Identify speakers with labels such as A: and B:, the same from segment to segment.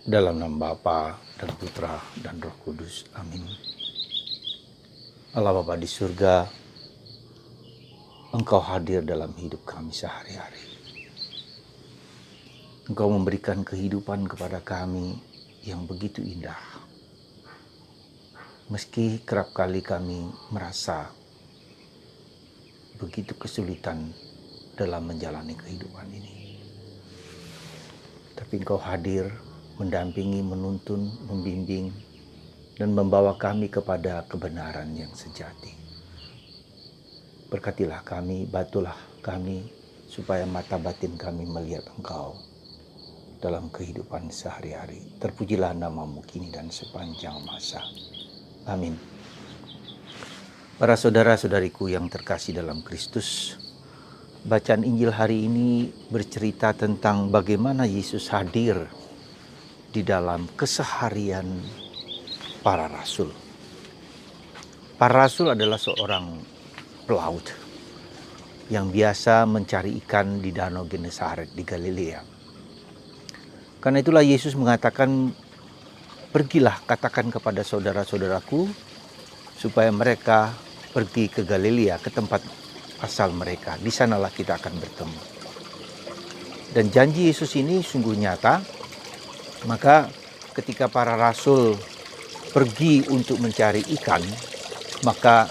A: Dalam nama Bapa dan Putra dan Roh Kudus. Amin. Allah Bapa di surga, Engkau hadir dalam hidup kami sehari-hari. Engkau memberikan kehidupan kepada kami yang begitu indah. Meski kerap kali kami merasa begitu kesulitan dalam menjalani kehidupan ini. Tapi Engkau hadir, mendampingi, menuntun, membimbing, dan membawa kami kepada kebenaran yang sejati. Berkatilah kami, bantulah kami, supaya mata batin kami melihat Engkau dalam kehidupan sehari-hari. Terpujilah nama-Mu kini dan sepanjang masa. Amin. Para saudara-saudariku yang terkasih dalam Kristus, bacaan Injil hari ini bercerita tentang bagaimana Yesus hadir di dalam keseharian para rasul. Para rasul adalah seorang pelaut yang biasa mencari ikan di Danau Genesaret di Galilea. Karena itulah Yesus mengatakan, "Pergilah, katakan kepada saudara-saudaraku supaya mereka pergi ke Galilea, ke tempat asal mereka. Di sanalah kita akan bertemu." Dan janji Yesus ini sungguh nyata. Maka ketika para rasul pergi untuk mencari ikan, maka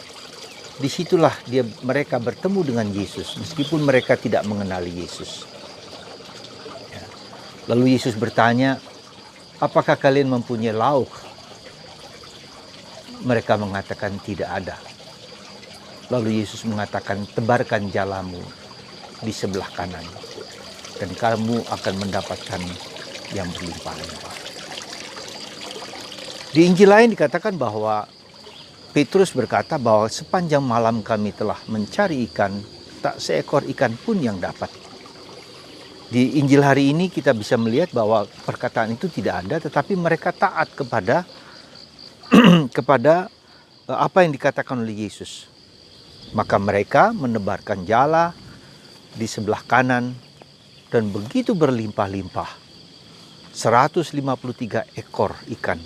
A: disitulah mereka bertemu dengan Yesus, meskipun mereka tidak mengenali Yesus. Lalu Yesus bertanya, "Apakah kalian mempunyai lauk?" Mereka mengatakan tidak ada. Lalu Yesus mengatakan, "Tebarkan jalamu di sebelah kanan, dan kamu akan mendapatkan yang berlimpah-limpah." Di Injil lain dikatakan bahwa Petrus berkata bahwa sepanjang malam kami telah mencari ikan, tak seekor ikan pun yang dapat. Di Injil hari ini kita bisa melihat bahwa perkataan itu tidak ada, tetapi mereka taat kepada kepada apa yang dikatakan oleh Yesus. Maka mereka menebarkan jala di sebelah kanan dan begitu berlimpah-limpah. 153 ekor ikan,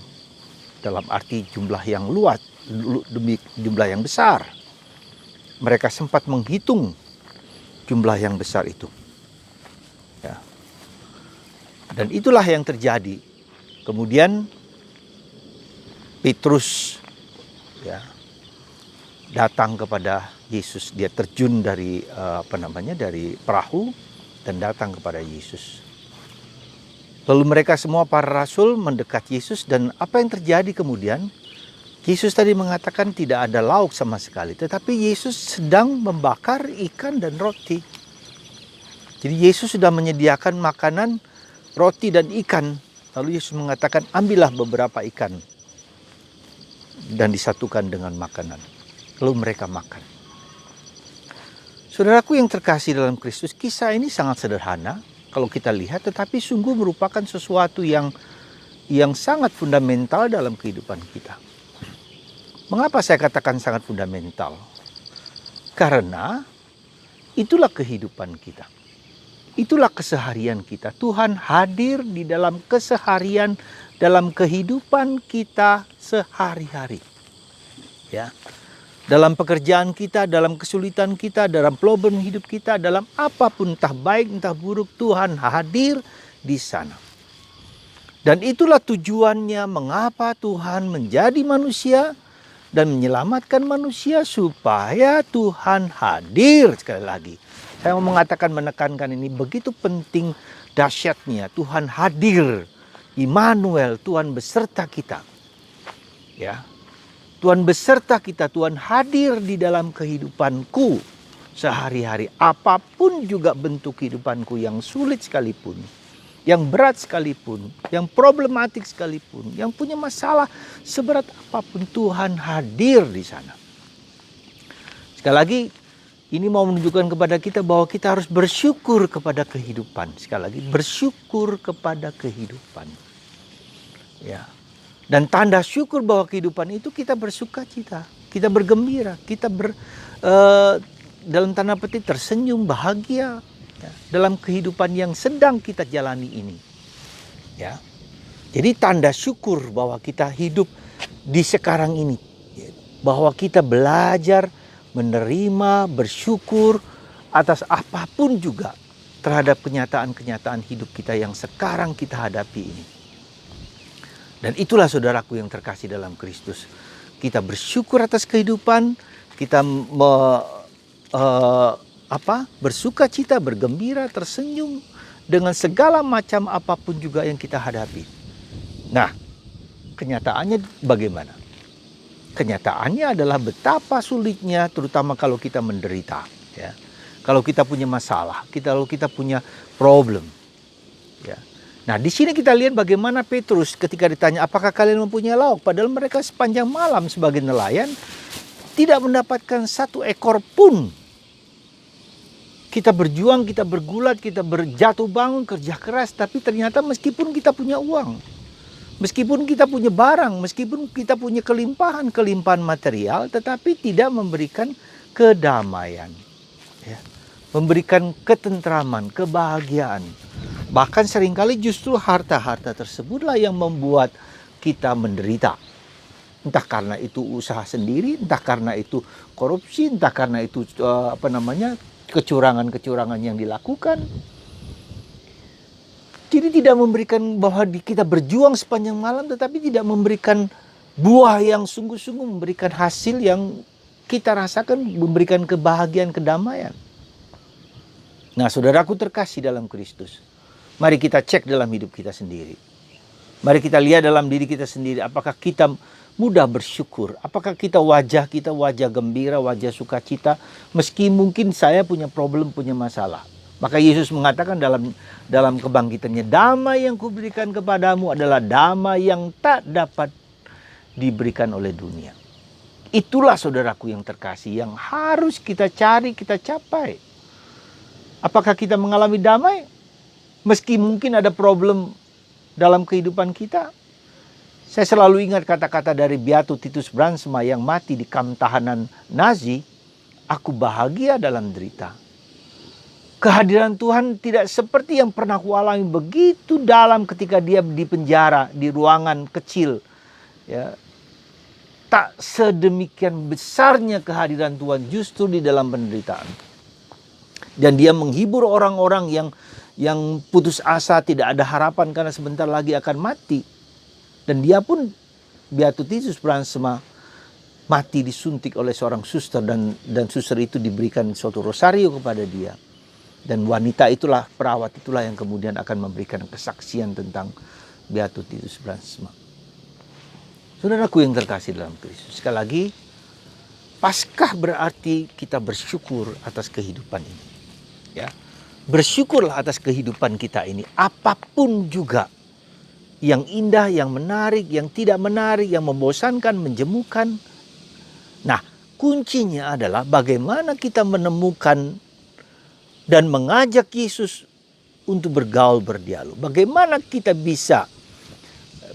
A: dalam arti jumlah yang luas, demi jumlah yang besar. Mereka sempat menghitung jumlah yang besar itu. Ya. Dan itulah yang terjadi. Kemudian Petrus datang kepada Yesus. Dia terjun dari dari perahu dan datang kepada Yesus. Lalu mereka semua para rasul mendekat Yesus, dan apa yang terjadi kemudian? Yesus tadi mengatakan tidak ada lauk sama sekali, tetapi Yesus sedang membakar ikan dan roti. Jadi Yesus sudah menyediakan makanan, roti dan ikan. Lalu Yesus mengatakan, "Ambillah beberapa ikan dan disatukan dengan makanan." Lalu mereka makan. Saudaraku yang terkasih dalam Kristus, kisah ini sangat sederhana kalau kita lihat, tetapi sungguh merupakan sesuatu yang sangat fundamental dalam kehidupan kita. Mengapa saya katakan sangat fundamental? Karena itulah kehidupan kita. Itulah keseharian kita. Tuhan hadir di dalam keseharian, dalam kehidupan kita sehari-hari. Ya. Dalam pekerjaan kita, dalam kesulitan kita, dalam problem hidup kita, dalam apapun, entah baik entah buruk, Tuhan hadir di sana. Dan itulah tujuannya mengapa Tuhan menjadi manusia dan menyelamatkan manusia, supaya Tuhan hadir. Sekali lagi, saya mau mengatakan, menekankan ini begitu penting, dahsyatnya Tuhan hadir. Immanuel, Tuhan beserta kita. Ya. Tuhan beserta kita, Tuhan hadir di dalam kehidupanku sehari-hari. Apapun juga bentuk kehidupanku, yang sulit sekalipun, yang berat sekalipun, yang problematik sekalipun, yang punya masalah seberat apapun, Tuhan hadir di sana. Sekali lagi, ini mau menunjukkan kepada kita bahwa kita harus bersyukur kepada kehidupan. Sekali lagi, bersyukur kepada kehidupan. Ya. Dan tanda syukur bahwa kehidupan itu kita bersuka cita, kita bergembira, kita dalam tanda petik tersenyum, bahagia, ya, dalam kehidupan yang sedang kita jalani ini. Ya. Jadi tanda syukur bahwa kita hidup di sekarang ini, bahwa kita belajar menerima, bersyukur atas apapun juga terhadap kenyataan-kenyataan hidup kita yang sekarang kita hadapi ini. Dan itulah saudaraku yang terkasih dalam Kristus. Kita bersyukur atas kehidupan, kita bersuka cita, bergembira, tersenyum dengan segala macam apapun juga yang kita hadapi. Nah, kenyataannya bagaimana? Kenyataannya adalah betapa sulitnya, terutama kalau kita menderita, ya. Kalau kita punya masalah, kalau kita punya problem, ya. Nah, di sini kita lihat bagaimana Petrus ketika ditanya, apakah kalian mempunyai lauk? Padahal mereka sepanjang malam sebagai nelayan tidak mendapatkan satu ekor pun. Kita berjuang, kita bergulat, kita berjatuh bangun, kerja keras, tapi ternyata meskipun kita punya uang, meskipun kita punya barang, meskipun kita punya kelimpahan material, tetapi tidak memberikan kedamaian, ya. Memberikan ketentraman, kebahagiaan. Bahkan seringkali justru harta-harta tersebutlah yang membuat kita menderita. Entah karena itu usaha sendiri, entah karena itu korupsi, entah karena itu kecurangan-kecurangan yang dilakukan. Jadi tidak memberikan bahwa kita berjuang sepanjang malam, tetapi tidak memberikan buah yang sungguh-sungguh, memberikan hasil yang kita rasakan, memberikan kebahagiaan, kedamaian. Nah, saudaraku terkasih dalam Kristus, mari kita cek dalam hidup kita sendiri. Mari kita lihat dalam diri kita sendiri, apakah kita mudah bersyukur, apakah kita wajah gembira, wajah sukacita, meski mungkin saya punya problem, punya masalah. Maka Yesus mengatakan dalam kebangkitannya, damai yang kuberikan kepadamu adalah damai yang tak dapat diberikan oleh dunia. Itulah saudaraku yang terkasih yang harus kita cari, kita capai. Apakah kita mengalami damai? Meski mungkin ada problem dalam kehidupan kita. Saya selalu ingat kata-kata dari Beato Titus Brandsma yang mati di kamp tahanan Nazi, aku bahagia dalam derita. Kehadiran Tuhan tidak seperti yang pernah kualami begitu dalam ketika dia di penjara, di ruangan kecil. Ya. Tak sedemikian besarnya kehadiran Tuhan justru di dalam penderitaan. Dan dia menghibur orang-orang yang putus asa, tidak ada harapan karena sebentar lagi akan mati. Dan dia pun, Beato Titus Brandsma, mati disuntik oleh seorang suster dan suster itu diberikan suatu rosario kepada dia. Dan wanita itulah, perawat itulah yang kemudian akan memberikan kesaksian tentang Beato Titus Brandsma. Saudaraku yang terkasih dalam Kristus, sekali lagi, Paskah berarti kita bersyukur atas kehidupan ini. Ya, bersyukurlah atas kehidupan kita ini, apapun juga, yang indah, yang menarik, yang tidak menarik, yang membosankan, menjemukan. Nah, kuncinya adalah bagaimana kita menemukan dan mengajak Yesus untuk bergaul, berdialog. Bagaimana kita bisa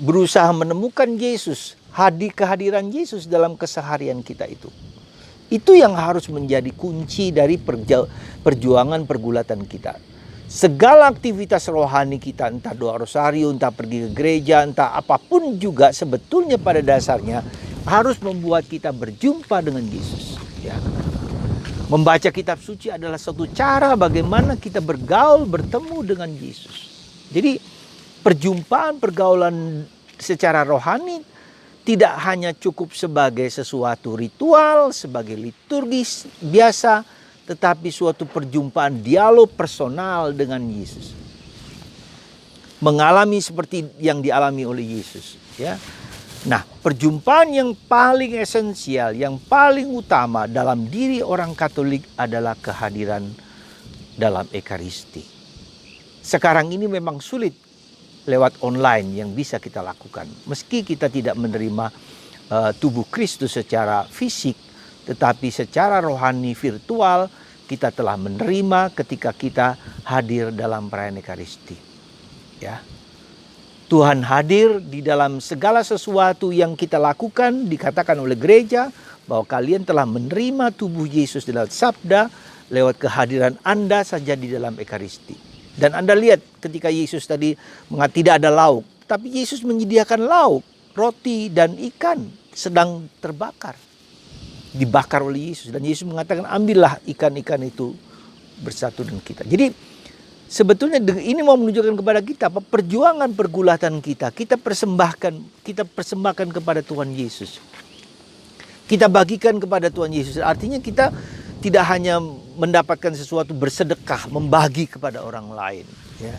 A: berusaha menemukan Yesus, kehadiran Yesus dalam keseharian kita itu. Itu yang harus menjadi kunci dari perjuangan pergulatan kita. Segala aktivitas rohani kita, entah doa rosario, entah pergi ke gereja, entah apapun juga, sebetulnya pada dasarnya harus membuat kita berjumpa dengan Yesus. Ya. Membaca kitab suci adalah suatu cara bagaimana kita bergaul, bertemu dengan Yesus. Jadi perjumpaan, pergaulan secara rohani tidak hanya cukup sebagai sesuatu ritual, sebagai liturgis biasa, tetapi suatu perjumpaan dialog personal dengan Yesus. Mengalami seperti yang dialami oleh Yesus. Ya. Nah, perjumpaan yang paling esensial, yang paling utama dalam diri orang Katolik adalah kehadiran dalam Ekaristi. Sekarang ini memang sulit lewat online yang bisa kita lakukan. Meski kita tidak menerima tubuh Kristus secara fisik, tetapi secara rohani virtual kita telah menerima ketika kita hadir dalam perayaan Ekaristi. Ya. Tuhan hadir di dalam segala sesuatu yang kita lakukan, dikatakan oleh gereja bahwa kalian telah menerima tubuh Yesus lewat sabda, lewat kehadiran Anda saja di dalam Ekaristi. Dan Anda lihat ketika Yesus tadi tidak ada lauk, tapi Yesus menyediakan lauk, roti dan ikan sedang terbakar. Dibakar oleh Yesus. Dan Yesus mengatakan, ambillah ikan-ikan itu bersatu dengan kita. Jadi sebetulnya ini mau menunjukkan kepada kita perjuangan pergulatan kita persembahkan kepada Tuhan Yesus. Kita bagikan kepada Tuhan Yesus. Artinya kita tidak hanya mendapatkan sesuatu bersedekah, membagi kepada orang lain. Ya.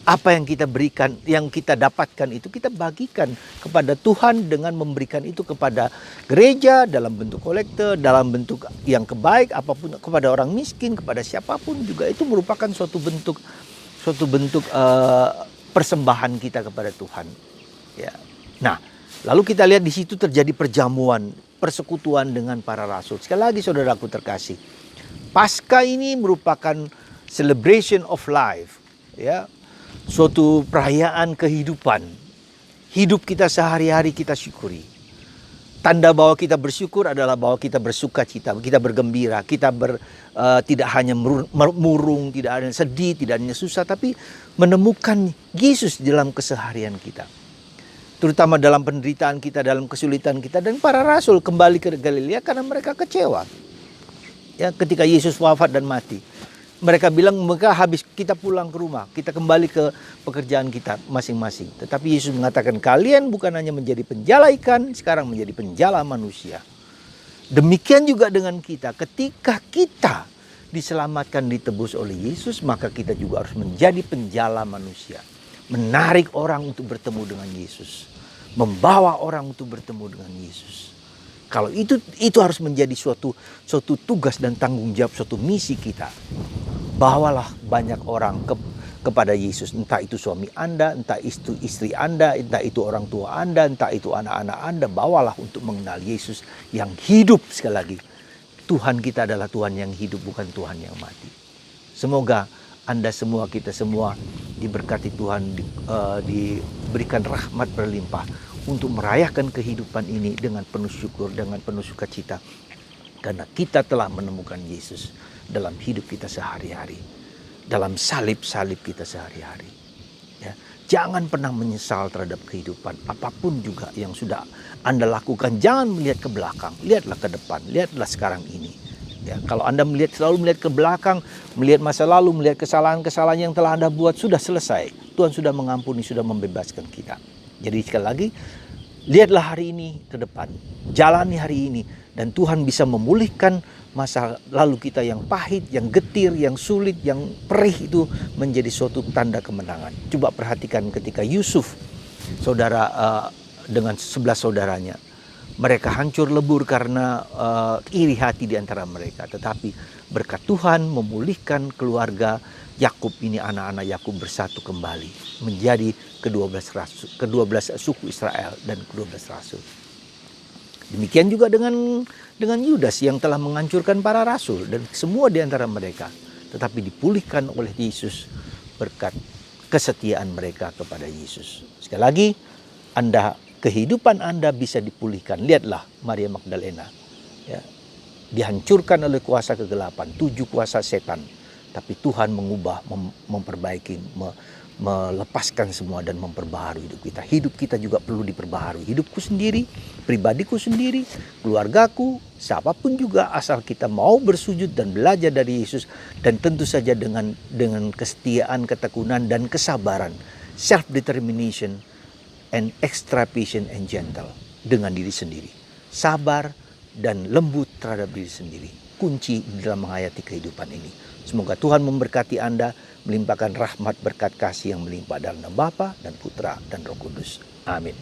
A: Apa yang kita berikan, yang kita dapatkan itu kita bagikan kepada Tuhan dengan memberikan itu kepada gereja dalam bentuk kolekte, dalam bentuk yang kebaik, apapun, kepada orang miskin, kepada siapapun juga itu merupakan suatu bentuk persembahan kita kepada Tuhan. Ya. Nah, lalu kita lihat di situ terjadi perjamuan, persekutuan dengan para rasul. Sekali lagi saudaraku terkasih, Paskah ini merupakan celebration of life, ya. Suatu perayaan kehidupan. Hidup kita sehari-hari kita syukuri. Tanda bahwa kita bersyukur adalah bahwa kita bersuka cita, kita bergembira, kita tidak hanya murung, tidak hanya sedih, tidak hanya susah, tapi menemukan Yesus dalam keseharian kita. Terutama dalam penderitaan kita, dalam kesulitan kita. Dan para rasul kembali ke Galilea karena mereka kecewa. Ya, ketika Yesus wafat dan mati. Mereka bilang, mereka habis kita pulang ke rumah, kita kembali ke pekerjaan kita masing-masing. Tetapi Yesus mengatakan, kalian bukan hanya menjadi penjala ikan, sekarang menjadi penjala manusia. Demikian juga dengan kita, ketika kita diselamatkan, ditebus oleh Yesus, maka kita juga harus menjadi penjala manusia. Menarik orang untuk bertemu dengan Yesus. Membawa orang untuk bertemu dengan Yesus. Kalau itu harus menjadi suatu tugas dan tanggung jawab, suatu misi kita. Bawalah banyak orang kepada Yesus. Entah itu suami Anda, entah itu istri Anda, entah itu orang tua Anda, entah itu anak-anak Anda. Bawalah untuk mengenal Yesus yang hidup. Sekali lagi, Tuhan kita adalah Tuhan yang hidup, bukan Tuhan yang mati. Semoga Anda semua, kita semua diberkati Tuhan, diberikan rahmat berlimpah untuk merayakan kehidupan ini dengan penuh syukur, dengan penuh sukacita. Karena kita telah menemukan Yesus dalam hidup kita sehari-hari. Dalam salib-salib kita sehari-hari. Ya. Jangan pernah menyesal terhadap kehidupan. Apapun juga yang sudah Anda lakukan, jangan melihat ke belakang. Lihatlah ke depan, lihatlah sekarang ini. Ya, kalau Anda selalu melihat ke belakang, melihat masa lalu, melihat kesalahan-kesalahan yang telah Anda buat, sudah selesai. Tuhan sudah mengampuni, sudah membebaskan kita. Jadi sekali lagi, lihatlah hari ini ke depan. Jalani hari ini. Dan Tuhan bisa memulihkan masa lalu kita yang pahit, yang getir, yang sulit, yang perih itu menjadi suatu tanda kemenangan. Coba perhatikan ketika Yusuf, dengan 11 saudaranya. Mereka hancur lebur karena iri hati di antara mereka. Tetapi berkat Tuhan memulihkan keluarga Yakub ini, anak-anak Yakub bersatu kembali menjadi ke-12 suku Israel dan ke-12 rasul. Demikian juga dengan Yudas yang telah menghancurkan para rasul dan semua di antara mereka. Tetapi dipulihkan oleh Yesus berkat kesetiaan mereka kepada Yesus. Sekali lagi, kehidupan Anda bisa dipulihkan. Lihatlah Maria Magdalena. Ya, dihancurkan oleh kuasa kegelapan, 7 kuasa setan. Tapi Tuhan mengubah, memperbaiki, melepaskan semua dan memperbaharui hidup kita. Hidup kita juga perlu diperbaharui. Hidupku sendiri, pribadiku sendiri, keluargaku, siapapun juga, asal kita mau bersujud dan belajar dari Yesus. Dan tentu saja dengan kesetiaan, ketekunan, dan kesabaran. Self-determination and extra patient and gentle dengan diri sendiri. Sabar dan lembut terhadap diri sendiri. Kunci dalam menghayati kehidupan ini. Semoga Tuhan memberkati Anda, melimpahkan rahmat berkat kasih yang melimpah dalam nama Bapa dan Putra dan Roh Kudus. Amin.